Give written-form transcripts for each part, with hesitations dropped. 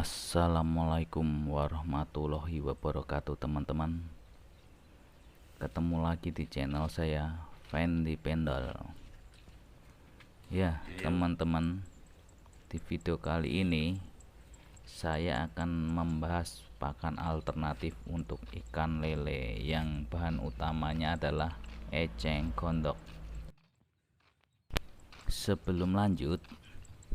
Assalamualaikum warahmatullahi wabarakatuh teman-teman. Ketemu lagi di channel saya Fendi Pendal. Ya teman-teman, di video kali ini saya akan membahas pakan alternatif untuk ikan lele yang bahan utamanya adalah eceng gondok. Sebelum lanjut,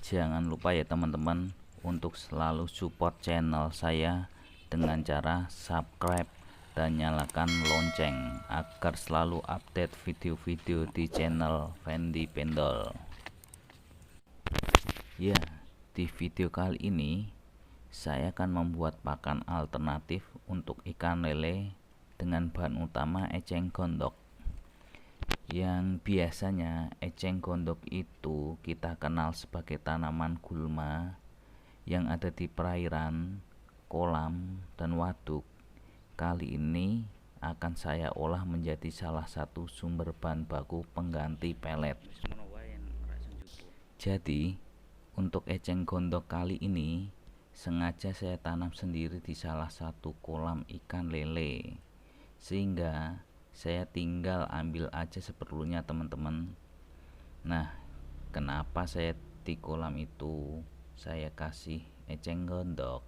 jangan lupa ya teman-teman untuk selalu support channel saya dengan cara subscribe dan nyalakan lonceng agar selalu update video-video di channel Fendi Pendol. Ya, di video kali ini saya akan membuat pakan alternatif untuk ikan lele dengan bahan utama eceng gondok. Yang biasanya eceng gondok itu kita kenal sebagai tanaman gulma yang ada di perairan, kolam, dan waduk. Kali ini akan saya olah menjadi salah satu sumber bahan baku pengganti pelet. Jadi, untuk eceng gondok kali ini sengaja saya tanam sendiri di salah satu kolam ikan lele, sehingga saya tinggal ambil aja seperlunya teman-teman. Nah, kenapa saya di kolam itu saya kasih eceng gondok?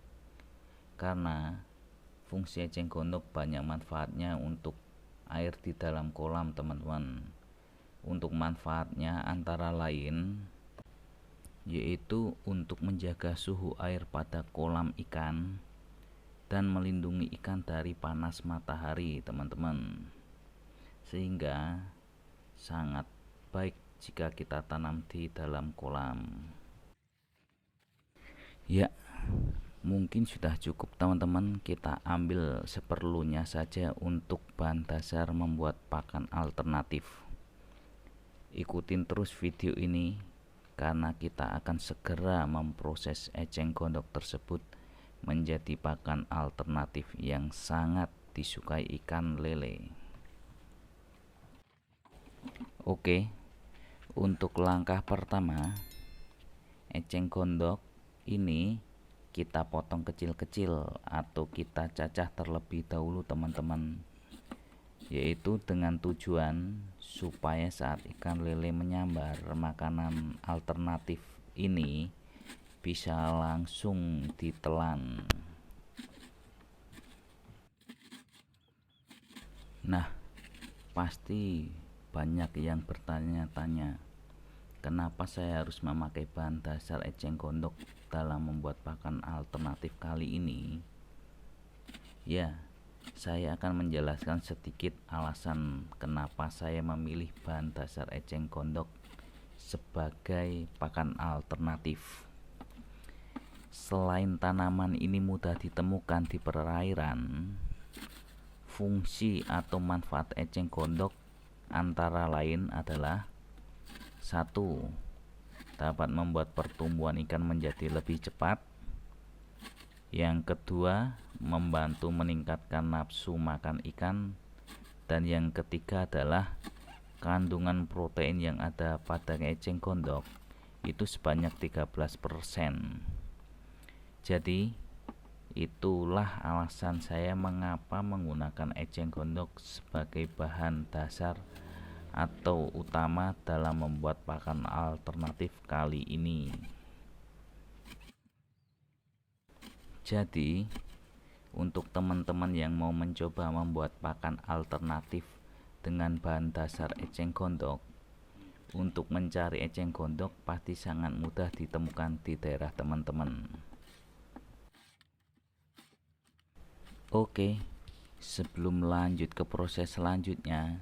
Karena fungsi eceng gondok banyak manfaatnya untuk air di dalam kolam teman-teman. Untuk manfaatnya antara lain yaitu untuk menjaga suhu air pada kolam ikan dan melindungi ikan dari panas matahari teman-teman, sehingga sangat baik jika kita tanam di dalam kolam. Ya, mungkin sudah cukup teman-teman, kita ambil seperlunya saja untuk bahan dasar membuat pakan alternatif. Ikutin terus video ini karena kita akan segera memproses eceng gondok tersebut menjadi pakan alternatif yang sangat disukai ikan lele. Oke, untuk langkah pertama, eceng gondok ini kita potong kecil-kecil atau kita cacah terlebih dahulu teman-teman, yaitu dengan tujuan supaya saat ikan lele menyambar makanan alternatif ini bisa langsung ditelan. Nah, pasti banyak yang bertanya-tanya, kenapa saya harus memakai bahan dasar eceng gondok dalam membuat pakan alternatif kali ini? Ya, saya akan menjelaskan sedikit alasan kenapa saya memilih bahan dasar eceng gondok sebagai pakan alternatif. Selain tanaman ini mudah ditemukan di perairan, fungsi atau manfaat eceng gondok antara lain adalah: 1. Dapat membuat pertumbuhan ikan menjadi lebih cepat. Yang kedua, membantu meningkatkan nafsu makan ikan. Dan yang ketiga adalah kandungan protein yang ada pada eceng gondok itu sebanyak 13%. Jadi itulah alasan saya mengapa menggunakan eceng gondok sebagai bahan dasar atau utama dalam membuat pakan alternatif kali ini. Jadi, untuk teman-teman yang mau mencoba membuat pakan alternatif dengan bahan dasar eceng gondok, untuk mencari eceng gondok pasti sangat mudah ditemukan di daerah teman-teman. Oke, sebelum lanjut ke proses selanjutnya,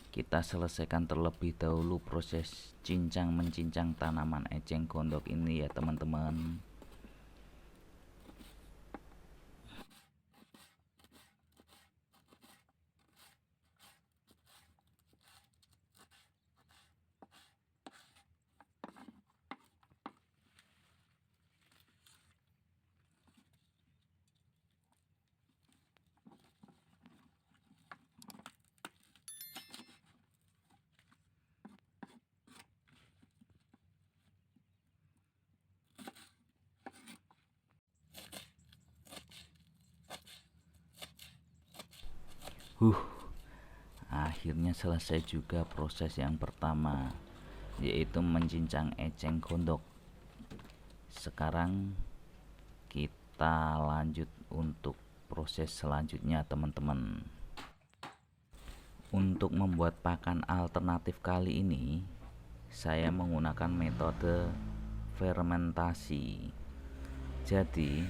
kita selesaikan terlebih dahulu proses cincang-mencincang tanaman eceng gondok ini ya teman-teman. Akhirnya selesai juga proses yang pertama, yaitu mencincang eceng gondok. Sekarang kita lanjut untuk proses selanjutnya, teman-teman. Untuk membuat pakan alternatif kali ini, saya menggunakan metode fermentasi. Jadi,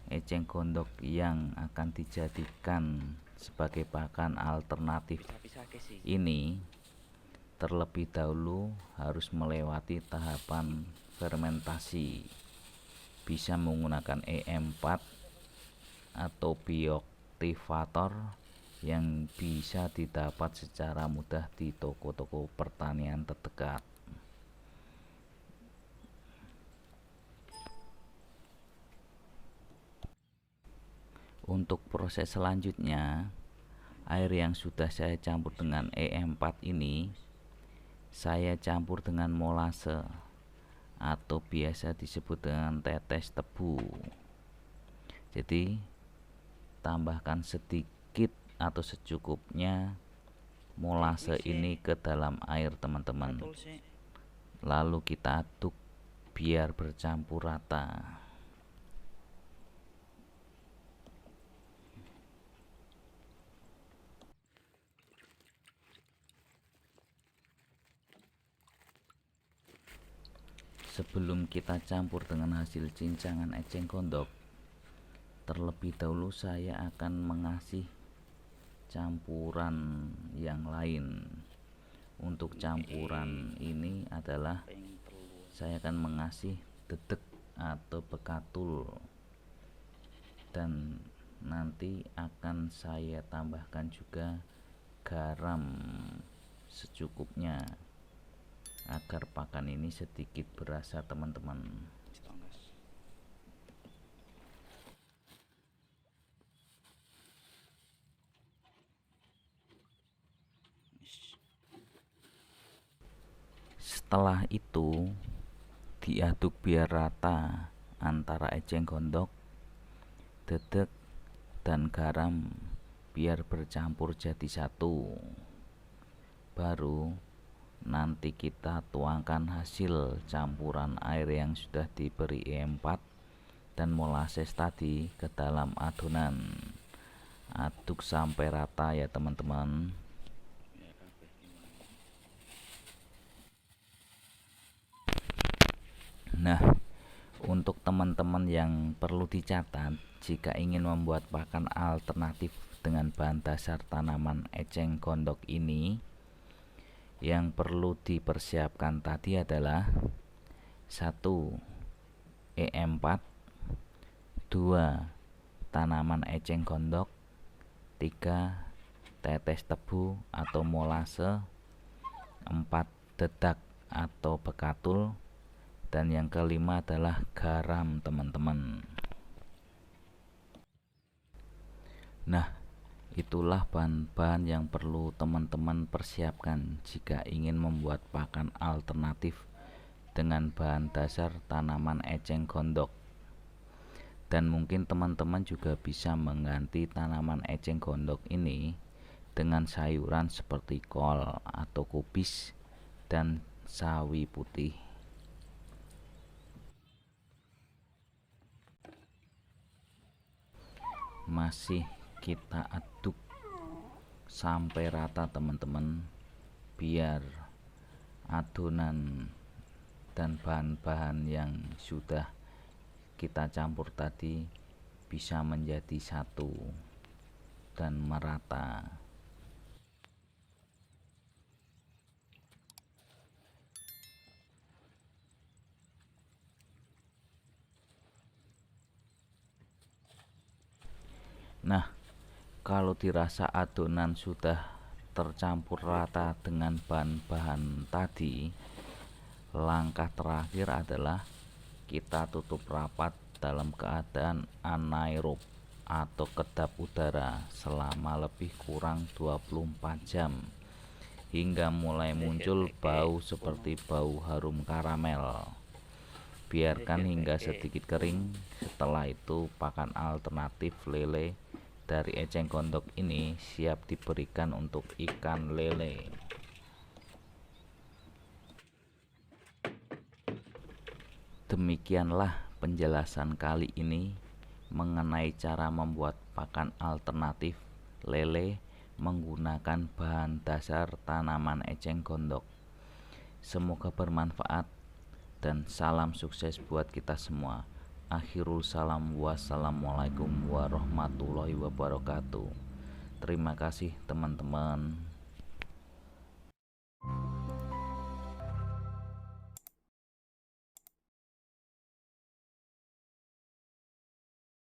eceng gondok yang akan dijadikan sebagai pakan alternatif ini terlebih dahulu harus melewati tahapan fermentasi. Bisa menggunakan E4 atau bioaktivator yang bisa didapat secara mudah di toko-toko pertanian terdekat. Untuk proses selanjutnya, air yang sudah saya campur dengan E4 ini saya campur dengan molase atau biasa disebut dengan tetes tebu. Jadi tambahkan sedikit atau secukupnya molase ini ke dalam air, teman-teman. Lalu kita aduk biar bercampur rata. Sebelum kita campur dengan hasil cincangan eceng gondok, terlebih dahulu saya akan mengasih campuran yang lain. Untuk campuran ini adalah saya akan mengasih dedek atau bekatul, dan nanti akan saya tambahkan juga garam secukupnya agar pakan ini sedikit berasa, teman-teman. Setelah itu diaduk biar rata antara eceng gondok, dedek, dan garam biar bercampur jadi satu. Baru nanti kita tuangkan hasil campuran air yang sudah diberi E4 dan molasses tadi ke dalam adonan. Aduk sampai rata ya, teman-teman. Nah, untuk teman-teman yang perlu dicatat jika ingin membuat pakan alternatif dengan bahan dasar tanaman eceng gondok ini, yang perlu dipersiapkan tadi adalah 1. E4, 2. Tanaman eceng gondok, 3. Tetes tebu atau molase, 4. Dedak atau bekatul, dan yang kelima adalah garam, teman-teman. Nah, itulah bahan-bahan yang perlu teman-teman persiapkan jika ingin membuat pakan alternatif dengan bahan dasar tanaman eceng gondok. Dan mungkin teman-teman juga bisa mengganti tanaman eceng gondok ini dengan sayuran seperti kol atau kubis dan sawi putih. Masih kita aduk sampai rata, teman-teman, biar adonan dan bahan-bahan yang sudah kita campur tadi bisa menjadi satu dan merata. Nah, kalau dirasa adonan sudah tercampur rata dengan bahan-bahan tadi, langkah terakhir adalah kita tutup rapat dalam keadaan anaerob atau kedap udara selama lebih kurang 24 jam hingga mulai muncul bau seperti bau harum karamel. Biarkan hingga sedikit kering. Setelah itu pakan alternatif lele dari eceng gondok ini siap diberikan untuk ikan lele. Demikianlah penjelasan kali ini mengenai cara membuat pakan alternatif lele menggunakan bahan dasar tanaman eceng gondok. Semoga bermanfaat dan salam sukses buat kita semua. Akhirul salam, wassalamualaikum warahmatullahi wabarakatuh. Terima kasih teman-teman.